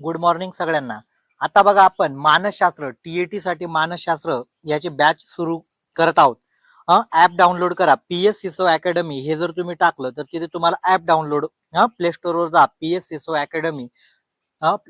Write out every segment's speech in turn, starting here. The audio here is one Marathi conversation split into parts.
गुड मॉर्निंग सगळ्यांना. आता बघा आपण मानसशास्त्र टीएटी साठी मानसशास्त्र याची बॅच सुरू करत आहोत. ऍप डाउनलोड करा पीएस सिसो अकॅडमी. हे जर तुम्ही टाकलं तर तिथे तुम्हाला ऍप डाउनलोड प्ले स्टोर वर जा, पीएस सिसो अकॅडमी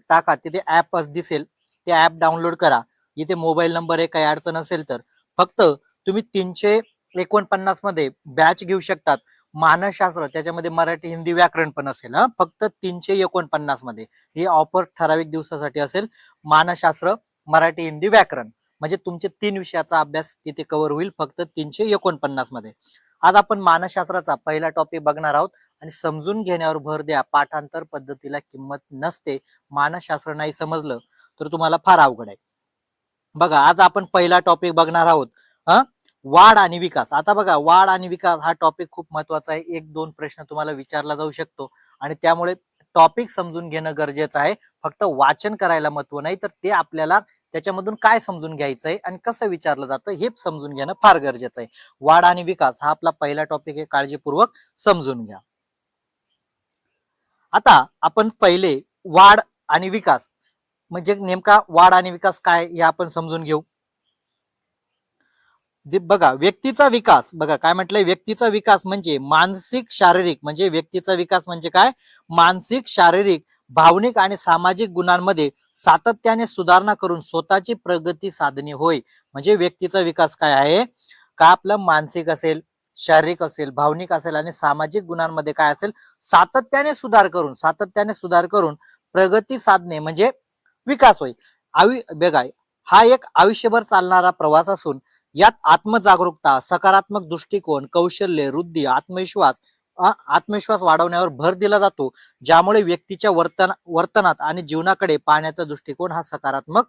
टाका, तिथे ऍप दिसेल, ते ऍप डाउनलोड करा. इथे मोबाईल नंबर आहे, काही अडचण असेल तर फक्त तुम्ही 349 मध्ये बॅच घेऊ शकतात. मानसशास्त्र त्याच्यामध्ये मराठी हिंदी व्याकरण पण असेल. फक्त 349 मध्ये. ही ऑफर ठराविक दिवसासाठी असेल. मानसशास्त्र मराठी हिंदी व्याकरण म्हणजे तुमचे 3 विषयाचा अभ्यास तिथे कव्हर होईल फक्त 349 मध्ये. आज आपण मानसशास्त्राचा पहिला टॉपिक बघणार आहोत आणि समजून घेण्यावर भर द्या. पाठांतर पद्धतीला किंमत नसते. मानसशास्त्र नाही समजलं तर तुम्हाला फार अवघड आहे. बघा आज आपण पहिला टॉपिक बघणार आहोत वाढ आणि विकास. आता बघा वाढ आणि विकास हा टॉपिक खूप महत्वाचा आहे. 1-2 प्रश्न तुम्हाला विचारला जाऊ शकतो आणि त्यामुळे टॉपिक समजून घेणं गरजेचं आहे. फक्त वाचन करायला महत्व नाही, तर ते आपल्याला त्याच्यामधून काय समजून घ्यायचंय आणि कसं विचारलं जातं हे समजून घेणं फार गरजेचं आहे. वाढ आणि विकास हा आपला पहिला टॉपिक आहे, काळजीपूर्वक समजून घ्या. आता आपण पहिले वाढ आणि विकास म्हणजे नेमका वाढ आणि विकास काय हे आपण समजून घेऊ. बघा व्यक्तीचा विकास, बघा काय म्हटलंय, व्यक्तीचा विकास म्हणजे मानसिक शारीरिक, म्हणजे व्यक्तीचा विकास म्हणजे काय, मानसिक शारीरिक भावनिक आणि सामाजिक गुणांमध्ये सातत्याने सुधारणा करून स्वतःची प्रगती साधणे होय. म्हणजे व्यक्तीचा विकास काय आहे का, आपलं मानसिक असेल, शारीरिक असेल, भावनिक असेल आणि सामाजिक गुणांमध्ये काय असेल, सातत्याने सुधार करून प्रगती साधणे म्हणजे विकास होय. बघा हा एक आयुष्यभर चालणारा प्रवास असून यात आत्मजागरूकता, सकारात्मक दृष्टिकोन, कौशल्य, वृद्धी, आत्मविश्वास वाढवण्यावर भर दिला जातो, ज्यामुळे व्यक्तीच्या वर्तनात आणि जीवनाकडे पाहण्याचा दृष्टिकोन हा सकारात्मक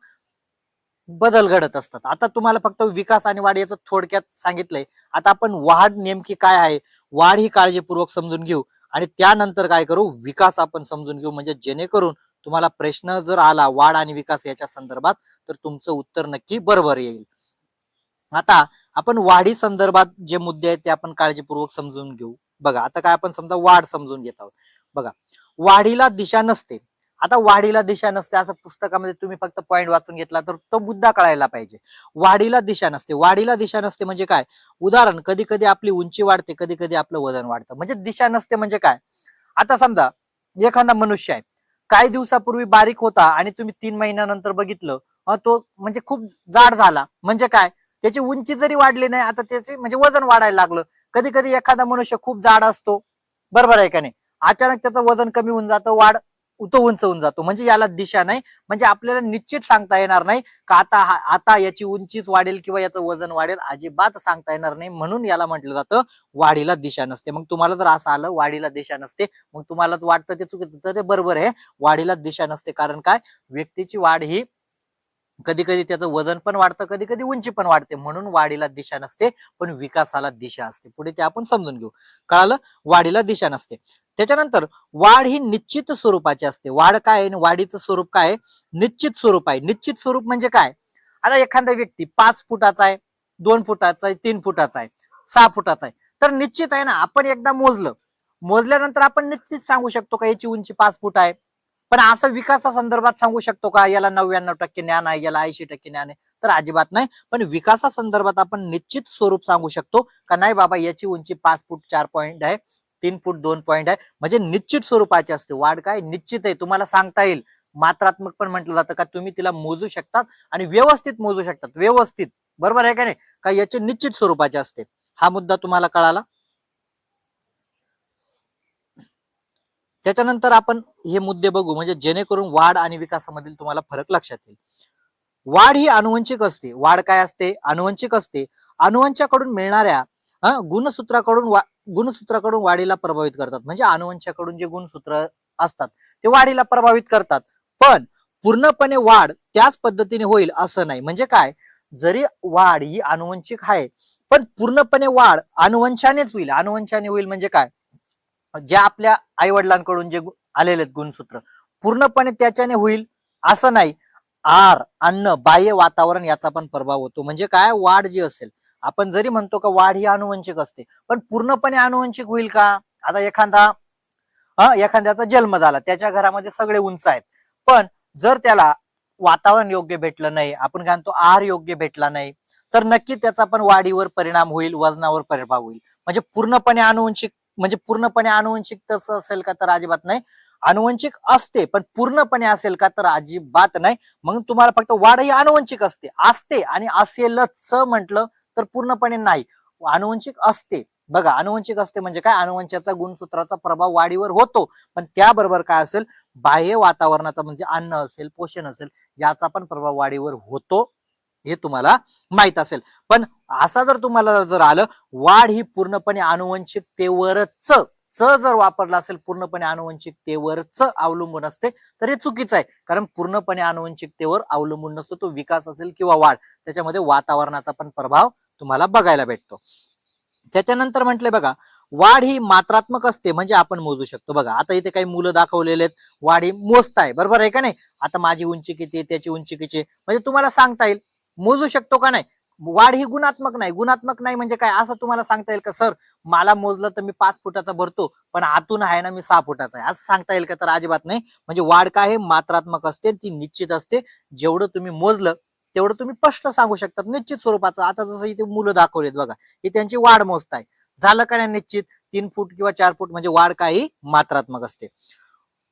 बदल घडत असतात. आता तुम्हाला फक्त विकास आणि वाढ याचं थोडक्यात सांगितलंय. आता आपण वाढ नेमकी काय आहे, वाढ ही काळजीपूर्वक समजून घेऊ आणि त्यानंतर काय करू, विकास आपण समजून घेऊ. म्हणजे जेणेकरून तुम्हाला प्रश्न जर आला वाढ आणि विकास याच्या संदर्भात तर तुमचं उत्तर नक्की बरोबर येईल. आता आपण वाढी संदर्भात जे मुद्दे आहेत ते आपण काळजीपूर्वक समजून घेऊ. बघा आता काय आपण समजा वाढ समजून घेत आहोत. बघा वाढीला दिशा नसते. आता वाढीला दिशा नसते असं पुस्तकामध्ये तुम्ही फक्त पॉइंट वाचून घेतला तर तो मुद्दा कळायला पाहिजे. वाढीला दिशा नसते, वाढीला दिशा नसते म्हणजे काय, उदाहरण कधी कधी आपली उंची वाढते, कधी कधी आपलं वजन वाढतं. म्हणजे दिशा नसते म्हणजे काय, आता समजा एखादा मनुष्य आहे, काही दिवसापूर्वी बारीक होता आणि तुम्ही 3 महिन्यानंतर बघितलं तो म्हणजे खूप जाड झाला. म्हणजे काय, त्याची उंची जरी वाढली नाही, आता त्याचे म्हणजे वजन वाढायला लागलं. कधी कधी एखादा मनुष्य खूप जाड असतो, बरोबर आहे का नाही, अचानक त्याचं वजन कमी होऊन जातं, तो उंच होऊन जातो. म्हणजे याला दिशा नाही. म्हणजे आपल्याला निश्चित सांगता येणार नाही का आता याची उंचीच वाढेल किंवा याचं वजन वाढेल, अजिबात सांगता येणार नाही. म्हणून याला म्हटलं जातं वाढीला दिशा नसते. मग तुम्हाला जर असं आलं वाढीला दिशा नसते, मग तुम्हालाच वाटतं ते चुकीचं, तर ते बरोबर आहे, वाढीला दिशा नसते. कारण काय, व्यक्तीची वाढ ही कधी कधी त्याचं वजन पण वाढतं, कधी कधी उंची पण वाढते. म्हणून वाढीला दिशा नसते, पण विकासाला दिशा असते. पुढे ते आपण समजून घेऊ. कळालं, वाढीला दिशा नसते. त्याच्यानंतर वाढ ही निश्चित स्वरूपाची असते. वाढ काय आहे, वाढीचं स्वरूप काय आहे, निश्चित स्वरूप आहे. निश्चित स्वरूप म्हणजे काय, आता एखादा व्यक्ती 5 फुटाचा आहे, 2 फुटाचा आहे, 3 फुटाचा आहे, 6 फुटाचा आहे, तर निश्चित आहे ना. आपण एकदा मोजल्यानंतर आपण निश्चित सांगू शकतो का याची उंची 5 फूट आहे. पण असं विकासा संदर्भात सांगू शकतो का याला 99% ज्ञान आहे, याला 80% ज्ञान आहे, तर अजिबात नाही. पण विकासा संदर्भात आपण निश्चित स्वरूप सांगू शकतो का, नाही बाबा याची उंची 5 फूट 4 पॉईंट आहे, 3 फूट 2 पॉईंट आहे. म्हणजे निश्चित स्वरूपाची असते. वाढ काय निश्चित आहे, तुम्हाला सांगता येईल. मात्रात्मक पण म्हटलं जातं का, तुम्ही तिला मोजू शकतात आणि व्यवस्थित मोजू शकतात, व्यवस्थित, बरोबर आहे का नाही, का याचे निश्चित स्वरूपाचे असते. हा मुद्दा तुम्हाला कळाला. त्याच्यानंतर आपण हे मुद्दे बघू, म्हणजे जेणेकरून वाढ आणि विकासामधील तुम्हाला फरक लक्षात येईल. वाढ ही अनुवंशिक असते. वाढ काय असते, अनुवंशिक असते. अनुवंशाकडून मिळणाऱ्या गुणसूत्राकडून वाढीला प्रभावित करतात. म्हणजे अनुवंशाकडून जे गुणसूत्र असतात ते वाढीला प्रभावित करतात. पण पूर्णपणे वाढ त्याच पद्धतीने होईल असं नाही. म्हणजे काय, जरी वाढ ही अनुवंशिक आहे, पण पूर्णपणे वाढ अनुवंशानेच होईल. अनुवंशाने होईल म्हणजे काय, ज्या आपल्या आई वडिलांकडून जे आलेले गुणसूत्र पूर्णपणे त्याच्याने होईल असं नाही. अन्न, बाह्य वातावरण याचा पण प्रभाव होतो. म्हणजे काय, वाढ जी असेल, आपण जरी म्हणतो का वाढ ही अनुवंशिक असते, पण पूर्णपणे अनुवंशिक होईल का. आता एखाद्याचा जन्म झाला, त्याच्या घरामध्ये सगळे उंच आहेत, पण जर त्याला वातावरण योग्य भेटलं नाही, आपण काय म्हणतो आहार योग्य भेटला नाही, तर नक्की त्याचा पण वाढीवर परिणाम होईल, वजनावर परिणाम होईल. म्हणजे पूर्णपणे आनुवंशिक तसं असेल का, तर अजिबात नाही. आनुवंशिक असते, पण पूर्णपणे असेल का, तर अजिबात नाही. मग तुम्हाला फक्त वाढ ही आनुवंशिक असते आणि असेलच म्हटलं तर पूर्णपणे नाही. आनुवंशिक असते. बघा, अनुवंशिक असते म्हणजे काय, अनुवंशाचा गुणसूत्राचा प्रभाव वाढीवर होतो, पण त्याबरोबर काय असेल, बाह्य वातावरणाचा म्हणजे अन्न असेल, पोषण असेल, याचा पण प्रभाव वाढीवर होतो, हे तुम्हाला माहित असेल. पण असा जर तुम्हाला जर आलं, वाढ ही पूर्णपणे आनुवंशिकतेवरच जर वापरला असेल, पूर्णपणे आनुवंशिकतेवरच अवलंबून असते, तर हे चुकीचं आहे. कारण पूर्णपणे आनुवंशिकतेवर अवलंबून नसतो तो विकास असेल किंवा वाढ, त्याच्यामध्ये वातावरणाचा पण प्रभाव तुम्हाला बघायला भेटतो. त्याच्यानंतर म्हटले बघा, वाढ ही मात्रात्मक असते, म्हणजे आपण मोजू शकतो. बघा, आता इथे काही मुलं दाखवलेले आहेत, वाढ ही मोजताय, बरोबर आहे का नाही. आता माझी उंची किती आहे, त्याची उंची किती आहे, म्हणजे तुम्हाला सांगता येईल, मोजू शकतो का नाही. वाढ ही गुणात्मक नाही. गुणात्मक नाही म्हणजे काय, असं तुम्हाला सांगता येईल का, सर मला मोजलं तर मी 5 फुटाचा भरतो, पण आतून आहे ना मी 6 फुटाचा आहे, असं सांगता येईल का, तर अजिबात नाही. म्हणजे वाढ काय आहे, मात्रात्मक असते, ती निश्चित असते. जेवढं तुम्ही मोजलं तेवढं तुम्ही स्पष्ट सांगू शकतात, निश्चित स्वरूपाचं. आता जसं इथे मुलं दाखवलेत बघा, ही त्यांची वाढ मोजताय, झालं का नाही निश्चित, 3 फूट किंवा 4 फूट, म्हणजे वाढ काही मात्रात्मक असते.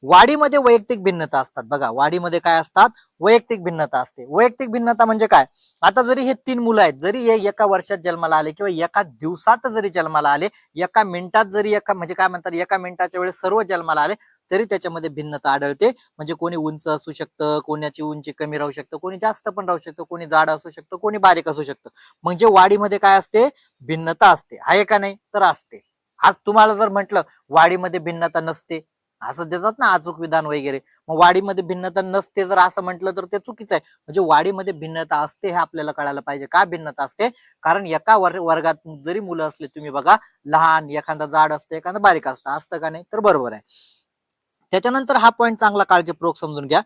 वाढीमध्ये वैयक्तिक भिन्नता असतात. बघा, वाढीमध्ये काय असतात, वैयक्तिक भिन्नता असते. वैयक्तिक भिन्नता म्हणजे काय, आता जरी हे 3 मुलं आहेत, जरी हे एका वर्षात जन्माला आले किंवा एका दिवसात जरी जन्माला आले, एका मिनिटात जरी म्हणजे काय म्हणतात, एका मिनिटाच्या वेळेस सर्व जन्माला आले, तरी त्याच्यामध्ये भिन्नता आढळते. म्हणजे कोणी उंच असू शकतं, कोणाची उंची कमी राहू शकतं, कोणी जास्त पण राहू शकतं, कोणी जाड असू शकतं, कोणी बारीक असू शकतं. म्हणजे वाढीमध्ये काय असते, भिन्नता असते. आहे का नाही, तर असते. आज तुम्हाला जर म्हटलं वाढीमध्ये भिन्नता नसते, असं देतात ना अचूक विधान वगैरे, मग वाढीमध्ये भिन्नता नसते जर असं म्हटलं तर ते चुकीचं आहे. म्हणजे वाढीमध्ये भिन्नता असते हे आपल्याला कळायला पाहिजे. का भिन्नता असते, कारण एका वर्गात जरी मुलं असले, तुम्ही बघा, लहान एखादा जाड असतं, एखादा बारीक असतं का नाही, तर बरोबर आहे. त्याच्यानंतर हा पॉईंट चांगला काळजीपूर्वक समजून घ्या,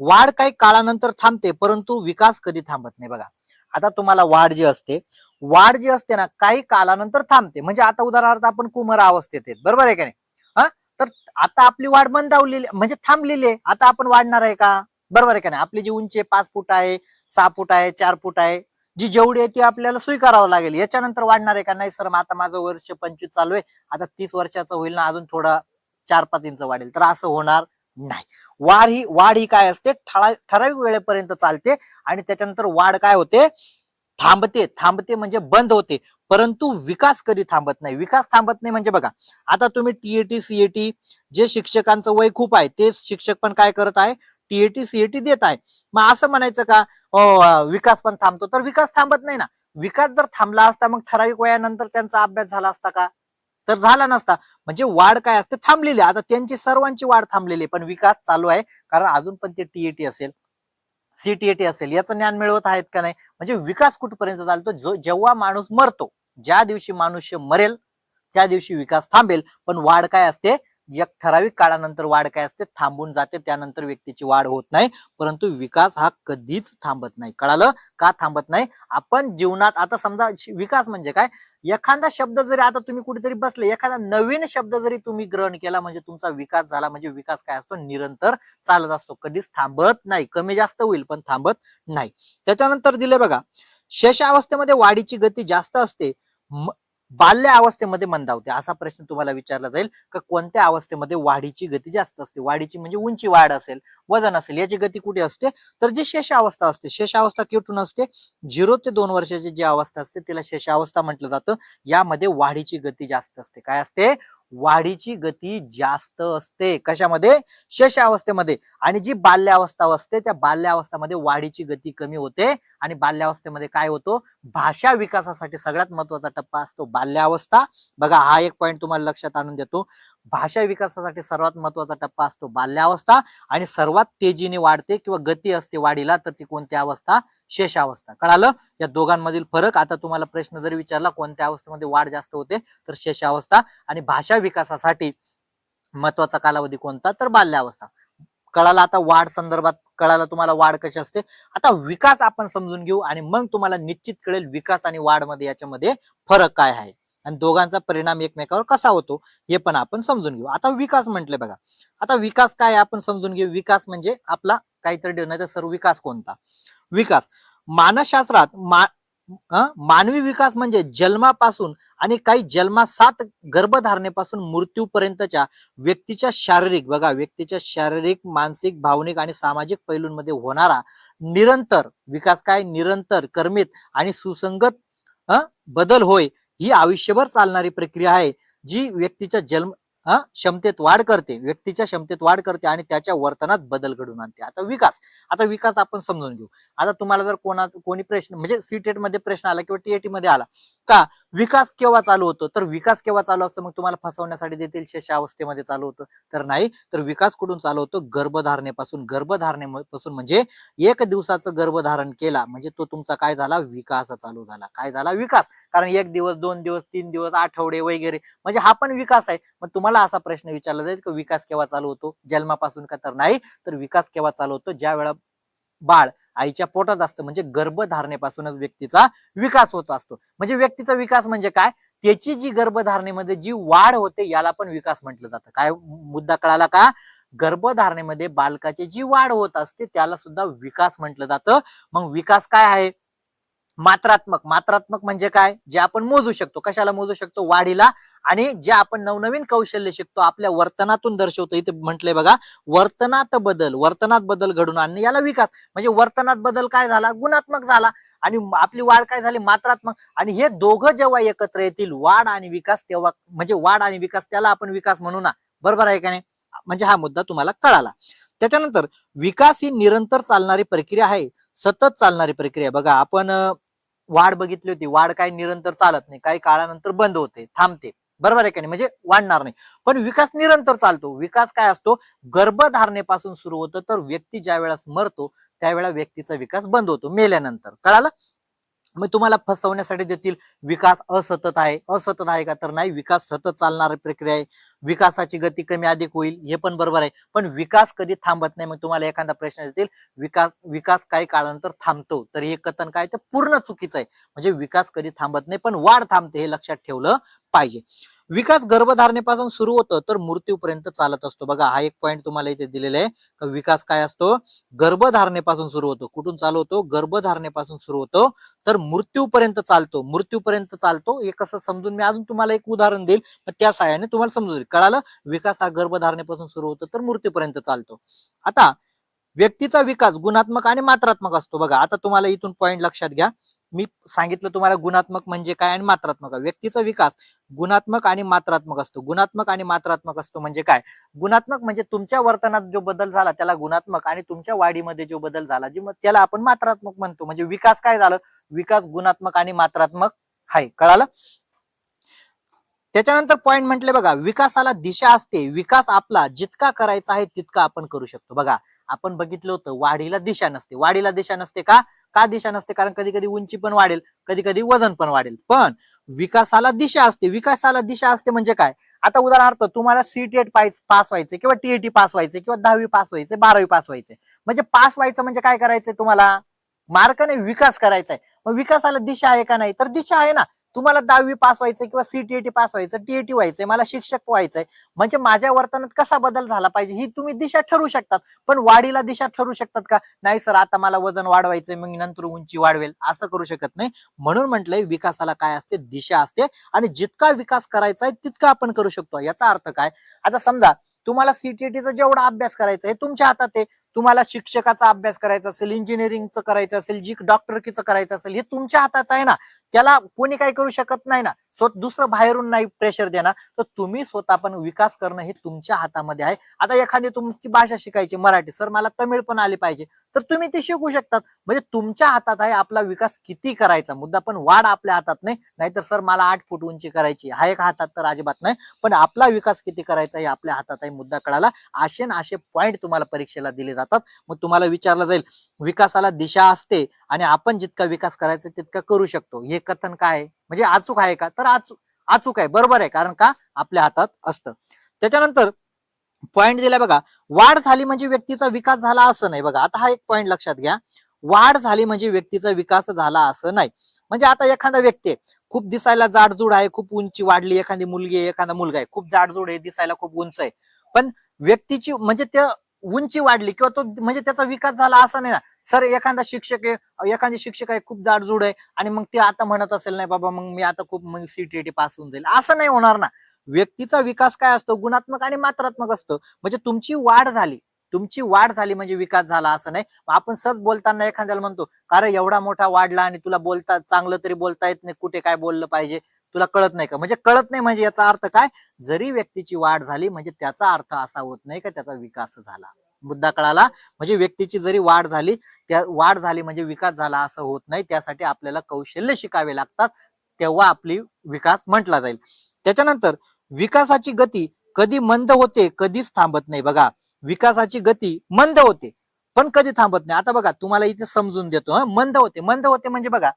वाढ काही काळानंतर थांबते, परंतु विकास कधी थांबत नाही. बघा, आता तुम्हाला वाढ जी असते ना, काही कालानंतर थांबते. म्हणजे आता उदाहरणार्थ आपण कुमार अवस्थेत आहेत, बरोबर आहे का नाही, हा, तर आता आपली वाढ मंदावलेली म्हणजे थांबलेली आहे. आता आपण वाढणार आहे का, बरोबर आहे का नाही. आपली जी उंची 5 फूट आहे, 6 फूट आहे, 4 फूट आहे, जी जेवढी आहे ती आपल्याला स्वीकारावं लागेल. याच्यानंतर वाढणार आहे का, नाही सर आता माझं वर्ष 25 चालू आहे, आता 30 वर्षाचं होईल ना, अजून थोडा 4-5 इंच वाढेल, तर असं होणार नाही. वाढ ही काय असते, ठराविक वेळेपर्यंत चालते आणि त्याच्यानंतर वाढ काय होते, थांबते म्हणजे बंद होते. परंतु विकास कधी थांबत नाही. विकास थांबत नाही म्हणजे बघा, आता तुम्ही टीएटी सीएटी, जे शिक्षकांचं वय खूप आहे ते शिक्षक पण काय करत आहे, टीएटी सीएटी देत आहे. मग असं म्हणायचं का विकास पण थांबतो, तर विकास थांबत नाही ना. विकास जर थांबला असता, मग ठराविक वयानंतर त्यांचा अभ्यास झाला असता का, तर झाला नसता. म्हणजे वाढ काय असते, थांबलेली. आता त्यांची सर्वांची वाढ थांबलेली, पण विकास चालू आहे, कारण अजून पण ते टीएटी असेल, सीटीएटी असेल, याचं ज्ञान मिळवत आहेत का नाही. म्हणजे विकास कुठपर्यंत चालतो, जेव्हा माणूस मरतो, ज्या दिवशी मनुष्य मरेल त्या दिवशी विकास थांबेल. पण वाढ काय असते, एक ठराविक काळानंतर वाढ काय असते, थांबून जाते. त्यानंतर व्यक्तीची वाढ होत नाही, परंतु विकास हा कधीच थांबत नाही. कळालं का थांबत नाही. आपण जीवनात आता समजा विकास म्हणजे काय, एखादा शब्द जरी आता तुम्ही कुठेतरी बसले, एखादा नवीन शब्द जरी तुम्ही ग्रहण केला, म्हणजे तुमचा विकास झाला. म्हणजे विकास काय असतो, निरंतर चालत असतो, कधीच थांबत नाही. कमी जास्त होईल पण थांबत नाही. त्याच्यानंतर दिले बघा, शेषावस्थेमध्ये वाढीची गती जास्त असते, बाल्य अवस्थेमध्ये मंदावते. असा प्रश्न तुम्हाला विचारला जाईल का, कोणत्या अवस्थेमध्ये वाढीची गती जास्त असते. वाढीची म्हणजे उंची वाढ असेल, वजन असेल, याची गती कुठे असते, तर जी शेषावस्था असते. शेषावस्था कुठून असते, 0 ते 2 वर्षाची जी अवस्था असते तिला शेषावस्था म्हटलं जातं. यामध्ये वाढीची गती जास्त असते. काय असते, वाढीची गती जास्त असते. कशामध्ये, शेषावस्थेमध्ये. आणि जी बाल्यावस्था असते, त्या बाल्यावस्थेमध्ये वाढीची गती कमी होते. आणि बाल्यावस्थेमध्ये काय होतो, भाषा विकासासाठी सगळ्यात महत्वाचा टप्पा असतो बाल्यावस्था. बघा, हा एक पॉईंट तुम्हाला लक्षात आणून देतो. भाषा विकासासाठी सर्वात महत्वाचा टप्पा असतो बाल्यावस्था, आणि सर्वात तेजीने वाढते किंवा गती असते वाढीला, तर ती कोणती अवस्था, शेषावस्था. कळालं या दोघांमधील फरक. आता तुम्हाला प्रश्न जर विचारला कोणत्या अवस्थेमध्ये वाढ जास्त होते, तर शेषावस्था. आणि भाषा विकासासाठी महत्वाचा कालावधी कोणता, तर बाल्यावस्था. कळाला आता वाढ संदर्भात, कळाला तुम्हाला वाढ कशी असते. आता विकास आपण समजून घेऊ आणि मग तुम्हाला निश्चित कळेल विकास आणि वाढ मध्ये याच्यामध्ये फरक काय आहे. आणि दोघांचा परिणाम एकमेकावर कसा होतो हे पण आपण समजून घेऊ. आता विकास म्हटले बघा, आता विकास काय आपण समजून घेऊ. विकास म्हणजे आपला काहीतरी नाही तर सर्व विकास कोणता. विकास मानसशास्त्रात मानवी विकास म्हणजे जन्मापासून आणि काही जन्मासात गर्भधारणेपासून मृत्यूपर्यंतच्या व्यक्तीच्या शारीरिक, बघा, व्यक्तीच्या शारीरिक, मानसिक, भावनिक आणि सामाजिक पैलूंमध्ये होणारा निरंतर विकास, काय निरंतर, कर्मित आणि सुसंगत बदल होय. ही आयुष्यभर चालणारी प्रक्रिया आहे जी व्यक्तीच्या क्षमतेत वाढ करते, व्यक्तीच्या क्षमतेत वाढ करते आणि त्याच्या वर्तनात बदल घडवून आणते. आता विकास आपण समजून घेऊ. आता तुम्हाला जर कोणी प्रश्न म्हणजे सीटेट मध्ये प्रश्न आला किंवा टीएटी मध्ये आला का विकास केव्हा चालू होतो, तर विकास केव्हा चालू असतं, मग तुम्हाला फसवण्यासाठी देतील शेषावस्थेमध्ये चालू होतं, तर नाही. तर विकास कुठून चालू होतो, गर्भधारणेपासून. गर्भधारणेपासून म्हणजे 1 दिवसाचं गर्भधारण केला म्हणजे तो तुमचा काय झाला, विकास चालू झाला. काय झाला, विकास. कारण 1 दिवस, 2 दिवस, 3 दिवस, आठवडे वगैरे म्हणजे हा पण विकास आहे. मग तुम्हाला असा प्रश्न विचारला जाईल की विकास केव्हा चालू होतो, जन्मापासून का, तर नाही. तर विकास केव्हा चालू होतो, ज्या वेळा बाळ आईच्या पोटात असतं म्हणजे गर्भधारणेपासूनच व्यक्तीचा विकास होत असतो. म्हणजे व्यक्तीचा विकास म्हणजे काय, त्याची जी गर्भधारणेमध्ये जी वाढ होते याला पण विकास म्हटलं जातं. काय मुद्दा कळाला का, गर्भधारणेमध्ये बालकाची जी वाढ होत असते त्याला सुद्धा विकास म्हटलं जातं. मग विकास काय आहे, मात्रात्मक म्हणजे काय, जे आपण मोजू शकतो. कशाला मोजू शकतो, वाढीला. आणि जे आपण नवनवीन कौशल्य शिकतो आपल्या वर्तनातून दर्शवतो. इथे म्हटलंय बघा, वर्तनात बदल घडून आणणे याला विकास. म्हणजे वर्तनात बदल काय झाला, गुणात्मक झाला. आणि आपली वाढ काय झाली, मात्रात्मक. आणि हे दोघं जेव्हा एकत्र येतील, वाढ आणि विकास, तेव्हा म्हणजे वाढ आणि विकास त्याला आपण विकास म्हणू ना. बरोबर आहे का नाही. म्हणजे हा मुद्दा तुम्हाला कळाला. त्याच्यानंतर विकास ही निरंतर चालणारी प्रक्रिया आहे, सतत चालणारी प्रक्रिया. बघा, आपण वाढ बघितली होती. वाढ काय निरंतर चालत नाही, काही काळानंतर बंद होते, थांबते. बरोबर आहे का नाही, म्हणजे वाढणार नाही. पण विकास निरंतर चालतो. विकास काय असतो, गर्भधारणेपासून सुरू होतं, तर व्यक्ती ज्या वेळेस मरतो त्यावेळेला व्यक्तीचा विकास बंद होतो, मेल्यानंतर. कळालं. मग तुम्हाला फसवण्यासाठी देतील विकास असतत आहे का, तर नाही. विकास सतत चालणारी प्रक्रिया आहे. विकासाची गती कमी अधिक होईल, हे पण बरोबर आहे. पण विकास कधी थांबत नाही. मग तुम्हाला एखादा प्रश्न देतील विकास काही काळानंतर थांबतो, तर हे कथन काय, ते पूर्ण चुकीचं आहे. म्हणजे विकास कधी थांबत नाही, पण वाढ थांबते, हे लक्षात ठेवलं पाहिजे. विकास गर्भधारणेपासून सुरू होतं तर मृत्यूपर्यंत चालत असतो. बघा, हा एक पॉईंट तुम्हाला इथे दिलेला आहे. विकास काय असतो, गर्भधारणेपासून सुरू होतो. कुठून चालू होतो, गर्भधारणेपासून सुरू होतो तर मृत्यूपर्यंत चालतो. हे कसं समजून मी अजून तुम्हाला एक उदाहरण देईल, त्या सहाय्याने तुम्हाला समजून जाईल. कळालं. विकास हा गर्भधारणेपासून सुरू होतो तर मृत्यूपर्यंत चालतो. आता व्यक्तीचा विकास गुणात्मक आणि मात्रात्मक असतो. बघा, आता तुम्हाला इथून पॉईंट लक्षात घ्या. मी सांगितलं तुम्हाला गुणात्मक म्हणजे काय आणि मात्रात्मक. व्यक्तीचा विकास गुणात्मक आणि मात्रात्मक असतो. गुणात्मक आणि मात्रात्मक असतो म्हणजे काय, गुणात्मक म्हणजे तुमच्या वर्तनात जो बदल झाला त्याला गुणात्मक, आणि तुमच्या वाढीमध्ये जो बदल झाला त्याला आपण मात्रात्मक म्हणतो. म्हणजे विकास काय झालं, विकास गुणात्मक आणि मात्रात्मक आहे. कळालं. त्याच्यानंतर पॉईंट म्हटले बघा, विकासाला दिशा असते. विकास आपला जितका करायचा आहे तितका आपण करू शकतो. बघा, आपण बघितलं होतं वाढीला दिशा नसते. वाढीला दिशा नसते का दिशा नसते, कारण कधी कधी उंची पण वाढेल, कधी कधी वजन पण वाढेल. पण विकासाला दिशा असते. विकासाला दिशा असते म्हणजे काय, आता उदाहरणार्थ तुम्हाला सीटेट पास व्हायचे किंवा टीएटी पास व्हायचे किंवा 10वी पास व्हायचे, 12वी पास व्हायचे. म्हणजे पास व्हायचं म्हणजे काय करायचंय, तुम्हाला मार्काने विकास करायचा आहे. मग विकासाला दिशा आहे का नाही, तर दिशा आहे ना. तुम्हाला 10वी पास व्हायचंय किंवा सीटीएटी पास व्हायचं, टीएटी व्हायचंय, मला शिक्षक व्हायचंय, म्हणजे माझ्या वर्तनात कसा बदल झाला पाहिजे ही तुम्ही दिशा ठरवू शकतात. पण वाढीला दिशा ठरवू शकतात का, नाही सर, आता मला वजन वाढवायचंय मग नंतर उंची वाढवेल, असं करू शकत नाही. म्हणून म्हटलंय विकासाला काय असते, दिशा असते. आणि जितका विकास करायचा आहे तितका आपण करू शकतो. याचा अर्थ काय, आता समजा तुम्हाला सीटीएटीचा जेवढा अभ्यास करायचा आहे तुमच्या हातात आहे. तुम्हाला शिक्षकाचा अभ्यास करायचा असेल, इंजिनिअरिंगचं करायचं असेल, जी डॉक्टरकीचं करायचं असेल, हे तुमच्या हातात आहे ना. त्याला कोणी काही करू शकत नाही ना. दुसरं बाहेरून नाही प्रेशर देणार. तर तुम्ही स्वतः पण विकास करणं हे तुमच्या हातामध्ये आहे. आता एखादी तुमची भाषा शिकायची मराठी, सर मला तमिळ पण आली पाहिजे, तर तुम्ही ते शिकू शकतात. म्हणजे तुमच्या हातात आहे आपला विकास किती करायचा. मुद्दा पण वाढ आपल्या हातात नाही. नाहीतर सर मला 8 फूट उंची करायची, हा एक हातात तर अजिबात नाही. पण आपला विकास किती करायचा हे आपल्या हातात आहे. मुद्दा कळाला. असे पॉईंट तुम्हाला परीक्षेला दिले जातात. मग तुम्हाला विचारलं जाईल विकासाला दिशा असते आणि आपण जितका विकास करायचा तितका करू शकतो. हे कथन काय आहे, म्हणजे अचूक आहे का, तर अचूक आहे, बरोबर आहे. कारण का आपल्या हातात असतं. त्याच्यानंतर पॉइंट दिलाय बघा, वाढ झाली म्हणजे व्यक्तीचा विकास झाला असं नाही. बघा, आता हा एक पॉइंट लक्षात घ्या, वाढ झाली म्हणजे व्यक्तीचा विकास झाला असं नाही. म्हणजे आता एखादा व्यक्ती आहे, खूप दिसायला जाडजूड आहे, खूप उंची वाढली, एखादी मुलगी आहे, एखादा मुलगा आहे, खूप जाडजूड आहे, दिसायला खूप उंच आहे, पण व्यक्तीची म्हणजे त्या उंची वाढली किंवा तो म्हणजे त्याचा विकास झाला असं नाही ना. सर एखादा शिक्षक आहे, एखादी शिक्षक आहे खूप जाडजूड आहे आणि मग ते आता म्हणत असेल नाही बाबा मग मी आता खूप मग सीटीईटी पास होऊन जाईल, असं नाही होणार ना. व्यक्तीचा विकास काय असतो, गुणात्मक आणि मात्रात्मक असतो. म्हणजे तुमची वाढ झाली म्हणजे विकास झाला असं नाही. आपण सहज बोलताना एखाद्याला म्हणतो अरे एवढा मोठा वाढला आणि तुला बोलता चांगलं तरी बोलता येत नाही, कुठे काय बोललं पाहिजे तुला कळत नाही का, म्हणजे कळत नाही म्हणजे याचा अर्थ काय, जरी व्यक्तीची वाढ झाली म्हणजे त्याचा अर्थ असा होत नाही का त्याचा विकास झाला. मुद्दा कळाला. म्हणजे व्यक्तीची जरी वाढ झाली, त्या वाढ झाली म्हणजे विकास झाला असं होत नाही. त्यासाठी आपल्याला कौशल्य शिकावे लागतात, तेव्हा आपली विकास म्हटला जाईल. त्याच्यानंतर विकासाची गती कधी मंद होते कधीच थांबत नाही. बघा विकासाची गती मंद होते पण कधी थांबत नाही. आता बघा तुम्हाला इथे समजून देतो. मंद होते म्हणजे बघा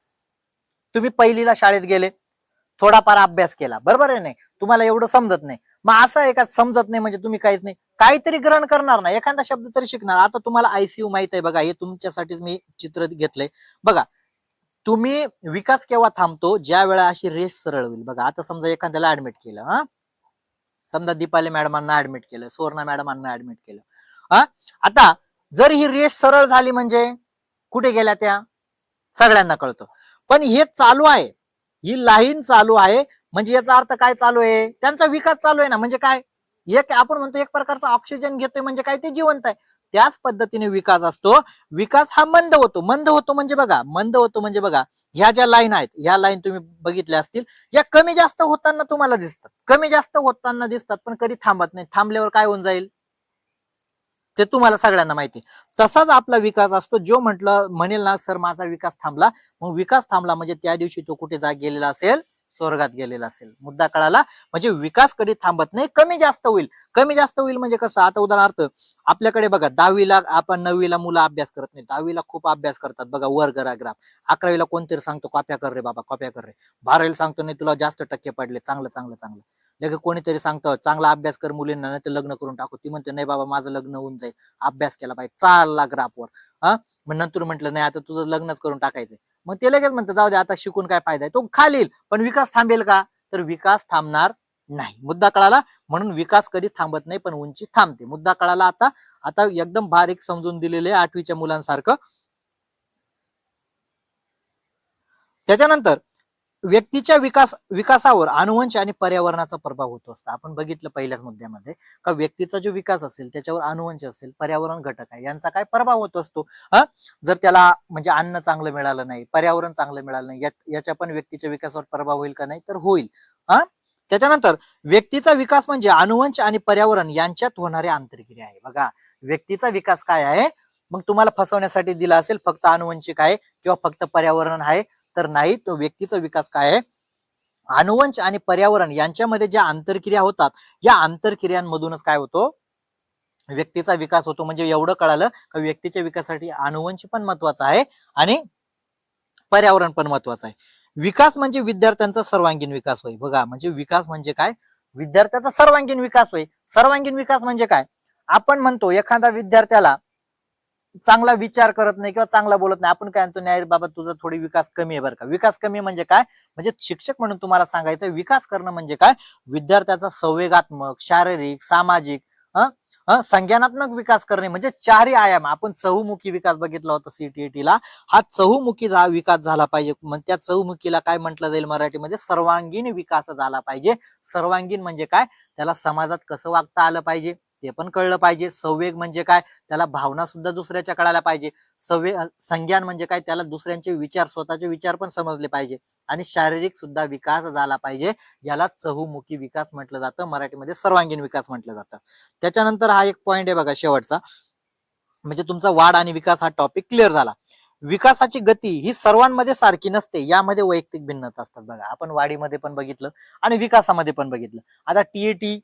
तुम्ही पहिलीला शाळेत गेले, थोडाफार अभ्यास केला, बरोबर आहे नाही, तुम्हाला एवढं समजत नाही, मग असं आहे का समजत नाही म्हणजे तुम्ही काहीच नाही, काहीतरी ग्रहण करणार ना, एखादा शब्द तरी शिकणार. आता तुम्हाला आयसीयू माहित आहे बघा, हे तुमच्यासाठीच मी चित्र घेतलंय बघा. तुम्ही विकास केव्हा थांबतो, ज्या वेळा अशी रेस सरळ होईल. बघा आता समजा एखाद्याला ऍडमिट केलं, समजा दीपाली मॅडमांना ऍडमिट केलं, सुवर्णा मॅडमांना ऍडमिट केलं, आता जर ही रेस सरळ झाली म्हणजे कुठे गेल्या त्या सगळ्यांना कळतं. पण हे चालू आहे, ही लाईन चालू आहे म्हणजे याचा अर्थ काय चालू आहे, त्यांचा विकास चालू आहे ना. म्हणजे काय, एक आपण म्हणतो एक प्रकारचा ऑक्सिजन घेतोय म्हणजे काय, ते जिवंत आहे. त्याच पद्धतीने विकास असतो. विकास हा मंद होतो म्हणजे बघा, मंद होतो म्हणजे बघा ह्या ज्या लाईन आहेत, ह्या लाईन तुम्ही बघितल्या असतील, या कमी जास्त होताना तुम्हाला दिसतात, कमी जास्त होताना दिसतात पण कधी थांबत नाही. थांबल्यावर काय होऊन जाईल ते तुम्हाला सगळ्यांना माहिती. तसाच आपला विकास असतो. जो म्हणेल ना सर माझा विकास थांबला, मग विकास थांबला म्हणजे त्या दिवशी तो कुठे गेलेला असेल, स्वर्गात गेलेला असेल. मुद्दा कळाला. म्हणजे विकास कधी थांबत नाही, कमी जास्त होईल. कमी जास्त होईल म्हणजे कसं, आता उदाहरणार्थ आपल्याकडे बघा 10वीला आपण 9वीला मुलं अभ्यास करत नाही, 10वीला खूप अभ्यास करतात बघा, वर्ग ग्राफ. 11वीला कोणतरी सांगतो कॉप्या कर रे बाबा, कॉप्या कर रे. 12वीला सांगतो नाही तुला जास्त टक्के पडले, चांगलं चांगलं चांगलं. लगे कोणीतरी सांगतं चांगला अभ्यास कर मुलींना नाही तर लग्न करून टाकू, ती म्हणते नाही बाबा माझं लग्न होऊन जाईल, अभ्यास केला पाहिजे, चालला ग्राफवर. मग नंतर म्हटलं नाही आता तुझं लग्नच करून टाकायचंय, मग ते लगेच म्हणतं जाऊ दे आता शिकून काय फायदा आहे, तो खालील. पण विकास थांबेल का, तर विकास थांबणार नाही. मुद्दा कळाला. म्हणून विकास कधी थांबत नाही पण उंची थांबते. मुद्दा कळाला. आता आता एकदम बारीक समजून दिलेले 8वीच्या मुलांसारखं. त्याच्यानंतर व्यक्तीच्या विकासावर अनुवंश आणि पर्यावरणाचा प्रभाव होत असतो. आपण बघितलं पहिल्याच मुद्द्यामध्ये का व्यक्तीचा जो विकास असेल त्याच्यावर अनुवंश असेल, पर्यावरण घटक आहे, यांचा काय प्रभाव होत असतो. जर त्याला म्हणजे अन्न चांगलं मिळालं नाही, पर्यावरण चांगलं मिळालं नाही, याच्या पण व्यक्तीच्या विकासावर प्रभाव होईल का, नाही तर होईल. त्याच्यानंतर व्यक्तीचा विकास म्हणजे अनुवंश आणि पर्यावरण यांच्यात होणारी आंतरक्रिया आहे. बघा व्यक्तीचा विकास काय आहे, मग तुम्हाला फसवण्यासाठी दिला असेल फक्त अनुवंशिक आहे किंवा फक्त पर्यावरण आहे, तर नाही. तो व्यक्तीचा विकास काय आहे, अनुवंश आणि पर्यावरण यांच्यामध्ये ज्या आंतरक्रिया होतात, या आंतरक्रियांमधूनच काय होतो, व्यक्तीचा विकास होतो. म्हणजे एवढं कळालं का व्यक्तीच्या विकासासाठी अनुवंश पण महत्वाचा आहे आणि पर्यावरण पण महत्वाचं आहे. विकास म्हणजे विद्यार्थ्यांचा सर्वांगीण विकास होय. बघा म्हणजे विकास म्हणजे काय, विद्यार्थ्याचा सर्वांगीण विकास होय. सर्वांगीण विकास म्हणजे काय, आपण म्हणतो एखादा विद्यार्थ्याला चांगला विचार करत नाही किंवा चांगला बोलत नाही, आपण काय म्हणतो नाही बाबा तुझा थोडी विकास कमी आहे बरं का. विकास कमी म्हणजे काय, म्हणजे शिक्षक म्हणून तुम्हाला सांगायचं विकास करणं म्हणजे काय, विद्यार्थ्याचा संवेगात्मक, शारीरिक, सामाजिक, संज्ञानात्मक विकास करणे म्हणजे चारही आयाम. आपण चहुमुखी विकास बघितला होता सीटीईटी ला, हा चहुमुखी विकास झाला पाहिजे. मग त्या चहुमुखीला काय म्हटलं जाईल मराठीमध्ये, सर्वांगीण विकास झाला पाहिजे. सर्वांगीण म्हणजे काय, त्याला समाजात कसं वागता आलं पाहिजे ते पण कळलं पाहिजे. संवेग म्हणजे काय, त्याला भावना सुद्धा दुसऱ्याच्या कळायला पाहिजे. संज्ञान म्हणजे काय, त्याला दुसऱ्यांचे विचार, स्वतःचे विचार पण समजले पाहिजे. आणि शारीरिक सुद्धा विकास झाला पाहिजे. याला चहुमुखी विकास म्हटलं जातं, मराठीमध्ये सर्वांगीण विकास म्हटलं जातं. त्याच्यानंतर हा एक पॉइंट आहे बघा शेवटचा, म्हणजे तुमचा वाढ आणि विकास हा टॉपिक क्लिअर झाला. विकासाची गती ही सर्वांमध्ये सारखी नसते, यामध्ये वैयक्तिक भिन्नता असतात. बघा आपण वाढीमध्ये पण बघितलं आणि विकासामध्ये पण बघितलं. आता टीएटी,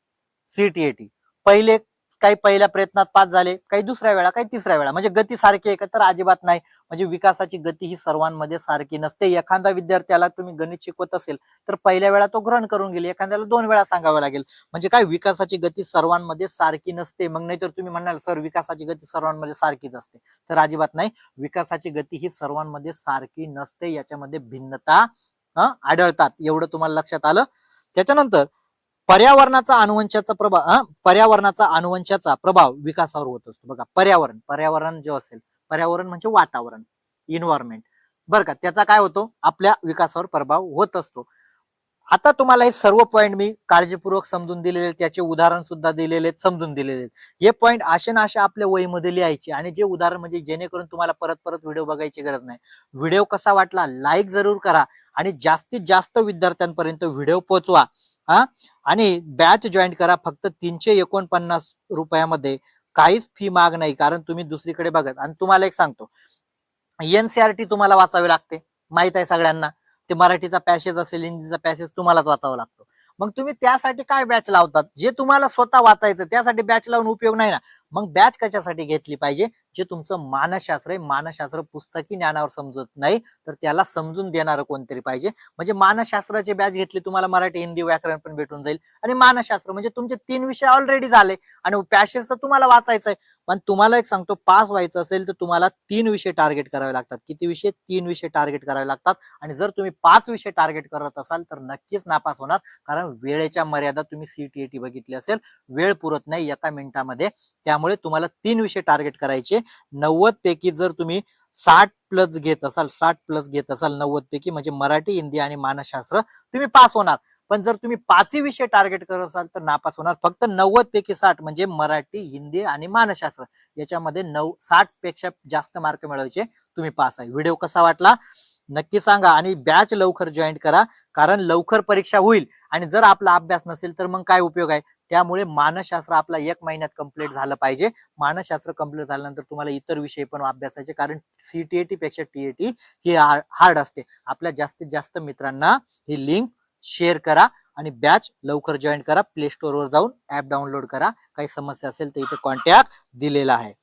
सीटीएटी, पहिले काही पहिल्या प्रयत्नात पास झाले, काही दुसऱ्या वेळा, काही तिसऱ्या वेळा. म्हणजे गती सारखी आहे का? तर अजिबात नाही. म्हणजे विकासाची गती ही सर्वांमध्ये सारखी नसते. एखादा विद्यार्थ्याला तुम्ही गणित शिकवत असेल तर पहिल्या वेळा तो ग्रहण करून गेले, एखाद्याला 2 वेळा सांगावं लागेल. म्हणजे काय, विकासाची गती सर्वांमध्ये सारखी नसते. मग नाही तर तुम्ही म्हणाल सर विकासाची गती सर्वांमध्ये सारखीच असते, तर अजिबात नाही. विकासाची गती ही सर्वांमध्ये सारखी नसते, याच्यामध्ये भिन्नता आढळतात. एवढं तुम्हाला लक्षात आलं. त्याच्यानंतर पर्यावरणाचा अनुवंशाचा प्रभाव विकासावर होत असतो. बघा, पर्यावरण जे असेल, पर्यावरण म्हणजे वातावरण, इन्व्हायरमेंट, बरं का, त्याचा काय होतो, आपल्या विकासावर प्रभाव होत असतो. आता तुम्हाला हे सर्व पॉईंट मी काळजीपूर्वक समजून दिलेले, त्याचे उदाहरण सुद्धा दिलेले, समजून दिलेले. हे पॉईंट असे ना असे आपल्या वहीमध्ये लिहायचे, आणि जे उदाहरण म्हणजे जेणेकरून तुम्हाला परत परत व्हिडिओ बघायची गरज नाही. व्हिडिओ कसा वाटला लाईक जरूर करा, आणि जास्तीत जास्त विद्यार्थ्यांपर्यंत व्हिडिओ पोहोचवा. आणि बॅच जॉईन करा. फक्त 349 रुपयामध्ये, काहीच फी माग नाही, कारण तुम्ही दुसरीकडे बघत. आणि तुम्हाला एक सांगतो, एनसीआरटी तुम्हाला वाचावे लागते, माहित आहे सगळ्यांना. ते मराठीचा पॅसेज असेल, हिंदीचा पॅसेज तुम्हालाच वाचावा लागतो. मग तुम्ही त्यासाठी काय बॅच लावतात? जे तुम्हाला स्वतः वाचायचं त्यासाठी बॅच लावून उपयोग नाही ना. मग बॅच कशासाठी घेतली पाहिजे? जे तुमचं मानसशास्त्र आहे, मानसशास्त्र पुस्तकी ज्ञानावर समजत नाही, तर त्याला समजून देणारं कोणतरी पाहिजे. म्हणजे मानसशास्त्राची बॅच घेतली, तुम्हाला मराठी हिंदी व्याकरण पण भेटून जाईल, आणि मानसशास्त्र म्हणजे तुमचे 3 विषय ऑलरेडी झाले, आणि पॅसेज तर तुम्हाला वाचायचंय. पण तुम्हाला एक सांगतो, पास व्हायचं असेल तर तुम्हाला 3 विषय टार्गेट करावे लागतात. किती विषय? 3 विषय टार्गेट करावे लागतात. आणि जर तुम्ही 5 विषय टार्गेट करत असाल तर नक्कीच नापास होणार, कारण वेळेच्या मर्यादा तुम्ही सीटीएटी बघितली असेल, वेळ पुरत नाही एका मिनिटामध्ये. त्यामुळे तुम्हाला 3 विषय टार्गेट करायचे. 90 पैकी जर तुम्ही 60 प्लस घेत असाल 90 पैकी, म्हणजे मराठी, हिंदी आणि मानसशास्त्र, तुम्ही पास होणार. पण जर तुम्ही 5 विषय टार्गेट करत असाल तर नापास होणार. फक्त 90 पैकी 60, म्हणजे मराठी, हिंदी आणि मानसशास्त्र, याच्यामध्ये 60 पेक्षा जास्त मार्क मिळवायचे, तुम्ही पास आहे. व्हिडिओ कसा वाटला नक्की सांगा, आणि बॅच लवकर जॉईन करा, कारण लवकर परीक्षा होईल. आणि जर आपला अभ्यास नसेल तर मग काय उपयोग आहे? त्यामुळे मानसशास्त्र आपला 1 महिन्यात कंप्लीट झालं पाहिजे. मानसशास्त्र कंप्लीट झाल्यानंतर तुम्हाला इतर विषय पण अभ्यासाचे, कारण सीटीएटी पेक्षा टीएटी ही हार्ड असते. आपल्या जास्तीत जास्त मित्रांना ही लिंक शेअर करा, आणि बॅच लवकर जॉईन करा. प्ले स्टोअरवर जाऊन ऍप डाउनलोड करा. काही समस्या असेल तर इथे कॉन्टॅक्ट दिलेला आहे.